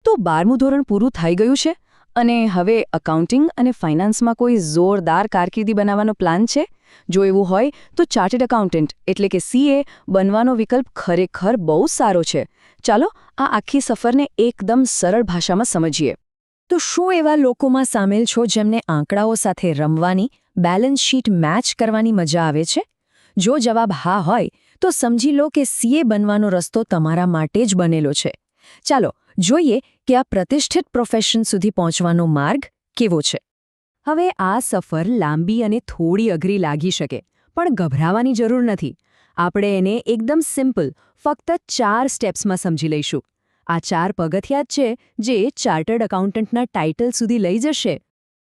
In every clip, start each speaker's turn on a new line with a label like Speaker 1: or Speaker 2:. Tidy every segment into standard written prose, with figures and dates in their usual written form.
Speaker 1: તો 12મું ધોરણ પૂરું થઈ ગયું છે અને હવે એકાઉન્ટિંગ અને ફાઇનાન્સમાં કોઈ જોરદાર કારકિર્દી બનાવવાનો પ્લાન છે? જો એવું હોય તો ચાર્ટર્ડ એકાઉન્ટન્ટ એટલે કે CA બનવાનો વિકલ્પ ખરેખર બહુ સારો છે. ચાલો આ આખી સફરને એકદમ સરળ ભાષામાં સમજીએ.
Speaker 2: તો શું એવા લોકોમાં સામેલ છો જેમને આંકડાઓ સાથે રમવાની, બેલેન્સ શીટ મેચ કરવાની મજા આવે છે? જો જવાબ હા હોય તો સમજી લો કે CA બનવાનો રસ્તો તમારા માટે જ બનેલો છે. ચાલો જોઈએ કે આ પ્રતિષ્ઠિત પ્રોફેશન સુધી પહોંચવાનો માર્ગ કેવો છે. હવે આ સફર લાંબી અને થોડી અઘરી લાગી શકે, પણ ગભરાવાની જરૂર નથી. આપણે એને એકદમ સિમ્પલ, ફક્ત 4 સ્ટેપ્સમાં સમજી લઈશું. આ 4 પગથિયાં જ છે જે ચાર્ટર્ડ એકાઉન્ટન્ટના ટાઇટલ સુધી લઈ જશે.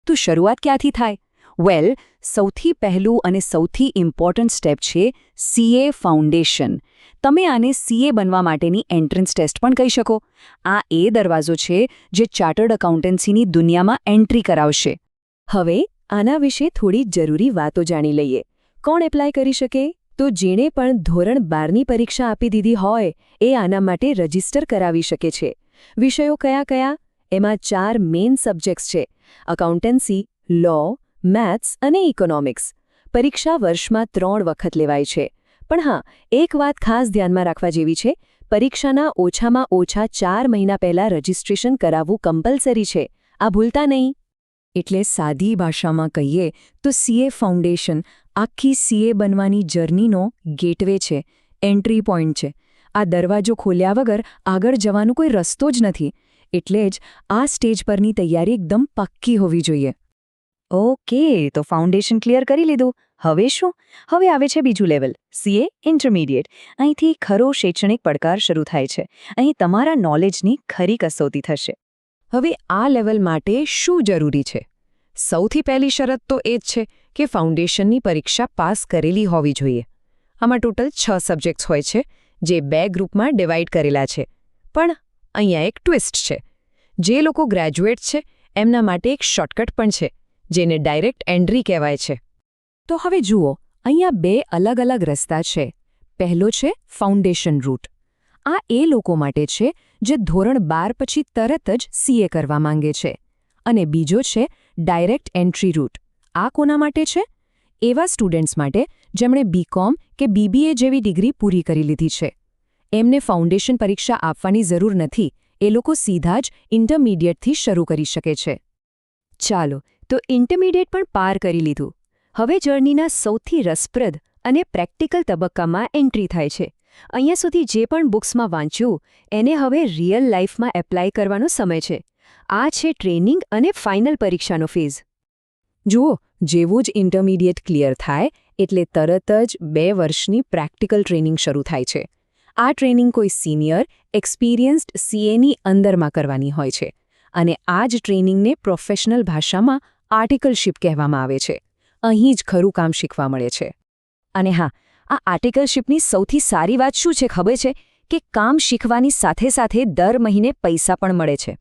Speaker 1: તો શરૂઆત ક્યાંથી થાય? વેલ, સૌથી પહેલું અને સૌથી ઇમ્પોર્ટન્ટ સ્ટેપ છે CA ફાઉન્ડેશન. તમે આને CA બનવા માટેની એન્ટ્રન્સ ટેસ્ટ પણ કહી શકો. આ એ દરવાજો છે જે ચાર્ટર્ડ એકાઉન્ટન્સીની દુનિયામાં એન્ટ્રી કરાવશે.
Speaker 2: હવે આના વિશે થોડી જરૂરી વાતો જાણી લઈએ. કોણ એપ્લાય કરી શકે? તો જેણે પણ ધોરણ 12ની પરીક્ષા આપી દીધી હોય એ આના માટે રજીસ્ટર કરાવી શકે છે. વિષયો કયા કયા? એમાં 4 મેઇન સબ્જેક્ટ્સ છે: એકાઉન્ટન્સી, લો, મેથ્સ અને ઇકોનોમિક્સ. પરીક્ષા વર્ષમાં 3 વખત લેવાય છે. પણ હા, એક વાત ખાસ ધ્યાનમાં રાખવા જેવી છે: પરીક્ષાના ઓછામાં ઓછા 4 મહિના પહેલા રજીસ્ટ્રેશન કરાવવું કમ્પલસરી છે. આ ભૂલતા નહીં. એટલે સાદી ભાષામાં કહીએ તો CA ફાઉન્ડેશન આખી CA બનવાની જર્નીનો ગેટવે છે, એન્ટ્રી પોઈન્ટ છે. આ દરવાજો ખોલ્યા વગર આગળ જવાનો કોઈ રસ્તો જ નથી. એટલે જ આ સ્ટેજ પરની તૈયારી એકદમ પાક્કી હોવી જોઈએ. ઓકે, તો ફાઉન્ડેશન ક્લિયર કરી લીધું. હવે શું? હવે આવે છે બીજું લેવલ, CA ઇન્ટરમીડિયેટ. અહીંથી ખરો શૈક્ષણિક પડકાર શરૂ થાય છે. અહીં તમારા નોલેજની ખરી કસોટી થશે.
Speaker 1: હવે આ લેવલ માટે શું જરૂરી છે? સૌથી પહેલી શરત તો એ જ છે કે ફાઉન્ડેશનની પરીક્ષા પાસ કરેલી હોવી જોઈએ. આમાં ટોટલ 6 સબ્જેક્ટ્સ હોય છે, જે 2 ગ્રુપમાં ડિવાઈડ કરેલા છે. પણ અહીંયા એક ટ્વિસ્ટ છે. જે લોકો ગ્રેજ્યુએટ છે એમના માટે એક શોર્ટકટ પણ છે, જેને ડાયરેક્ટ એન્ટ્રી કહેવાય છે. તો હવે જુઓ, અહીંયા 2 અલગ અલગ રસ્તા છે. પહેલો છે ફાઉન્ડેશન રૂટ. આ એ લોકો માટે છે જે ધોરણ 12 પછી તરત જ CA કરવા માંગે છે. અને બીજો છે ડાયરેક્ટ એન્ટ્રી રૂટ. આ કોના માટે છે? એવા સ્ટુડન્ટ્સ માટે જેમણે BCom કે BBA જેવી ડિગ્રી પૂરી કરી લીધી છે. એમને ફાઉન્ડેશન પરીક્ષા આપવાની જરૂર નથી. એ લોકો સીધા જ ઇન્ટરમીડિયેટથી શરૂ કરી શકે છે. ચાલો, તો ઇન્ટરમીડિયેટ પણ પાર કરી લીધું. હવે જર્નીના સૌથી રસપ્રદ અને પ્રેક્ટિકલ તબક્કામાં એન્ટ્રી થાય છે. અહીંયા સુધી જે પણ બુક્સમાં વાંચ્યું એને હવે રિયલ લાઈફમાં એપ્લાય કરવાનો સમય છે. આ છે ટ્રેનિંગ અને ફાઇનલ પરીક્ષાનો ફેઝ. જુઓ, જેવું જ ઇન્ટરમીડિયેટ ક્લિયર થાય એટલે તરત જ 2 વર્ષની પ્રેક્ટિકલ ટ્રેનિંગ શરૂ થાય છે. આ ટ્રેનિંગ કોઈ સિનિયર, એક્સપિરિયન્સ્ડ CAની અંદરમાં કરવાની હોય છે. અને આ જ ટ્રેનિંગને પ્રોફેશનલ ભાષામાં આર્ટિકલશિપ કહેવામાં આવે છે. અહીં જ ખરું કામ શીખવા મળે છે. અને હા, આ આર્ટિકલશિપની સૌથી સારી વાત શું છે ખબર છે? કે કામ શીખવાની સાથે સાથે દર મહિને પૈસા પણ મળે છે.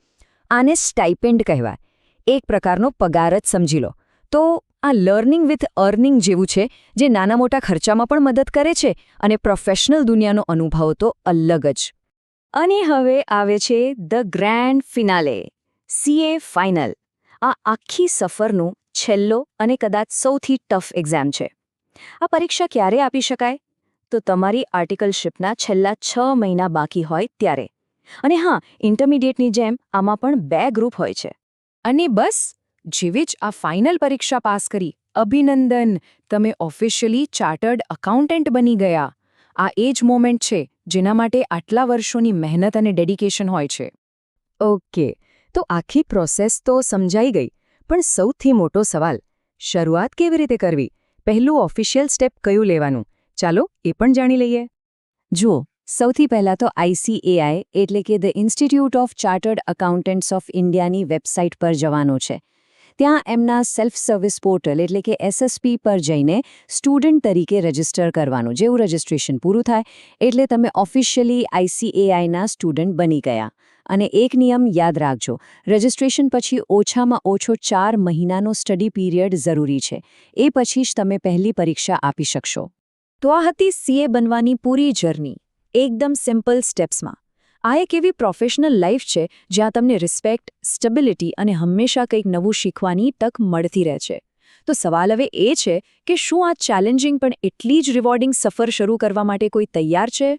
Speaker 1: આને સ્ટાઇપેન્ડ કહેવાય. એક પ્રકારનો પગાર જ સમજી લો. તો આ લર્નિંગ વિથ અર્નિંગ જેવું છે, જે નાના મોટા ખર્ચામાં પણ મદદ કરે છે અને પ્રોફેશનલ દુનિયાનો અનુભવ તો અલગ જ. અને હવે આવે છે the grand finale, CA final. આ આખી સફરનો છેલ્લો અને કદાચ સૌથી ટફ એક્ઝામ છે. આ પરીક્ષા ક્યારે આપી શકાય? તો તમારી આર્ટિકલશિપના છેલ્લા 6 મહિના બાકી હોય ત્યારે. અને હા, ઇન્ટરમીડિયેટની જેમ આમાં પણ 2 ગ્રુપ હોય છે. અને બસ, જેવી જ આ ફાઇનલ પરીક્ષા પાસ કરી, અભિનંદન, તમે ઓફિશિયલી ચાર્ટર્ડ એકાઉન્ટન્ટ બની ગયા. આ એ જ મોમેન્ટ છે જેના માટે આટલા વર્ષોની મહેનત અને ડેડિકેશન હોય છે. ઓકે, તો આખી પ્રોસેસ તો સમજાઈ ગઈ. પણ સૌથી મોટો સવાલ, શરૂઆત કેવી રીતે કરવી? પહેલું ઓફિશિયલ સ્ટેપ કયું લેવાનું? ચાલો એ પણ જાણી લઈએ. જુઓ, સૌથી પહેલાં તો ICAI એટલે કે the institute of chartered accountants of ઇન્ડિયાની વેબસાઇટ પર જવાનું છે. ત્યાં એમના સેલ્ફ સર્વિસ પોર્ટલ એટલે કે SSP પર જઈને સ્ટુડન્ટ તરીકે રજિસ્ટર કરવાનું. જેવું રજિસ્ટ્રેશન પૂરું થાય એટલે તમે ઓફિશિયલી ICAIના સ્ટુડન્ટ બની ગયા. અને એક નિયમ યાદ રાખજો, રજિસ્ટ્રેશન પછી ઓછામાં ઓછો 4 મહિનાનો સ્ટડી પીરિયડ જરૂરી છે. એ પછી જ તમે પહેલી પરીક્ષા આપી શકશો. તો આ હતી CA બનવાની પૂરી જર્ની, એકદમ સિમ્પલ સ્ટેપ્સમાં.
Speaker 2: આ એક એવી પ્રોફેશનલ લાઈફ છે જ્યાં તમને રિસ્પેક્ટ, સ્ટેબિલિટી અને હંમેશા કંઈક નવું શીખવાની તક મળતી રહે છે. તો સવાલ હવે એ છે કે શું આ ચેલેન્જિંગ પણ એટલી જ રિવોર્ડિંગ સફર શરૂ કરવા માટે કોઈ તૈયાર છે?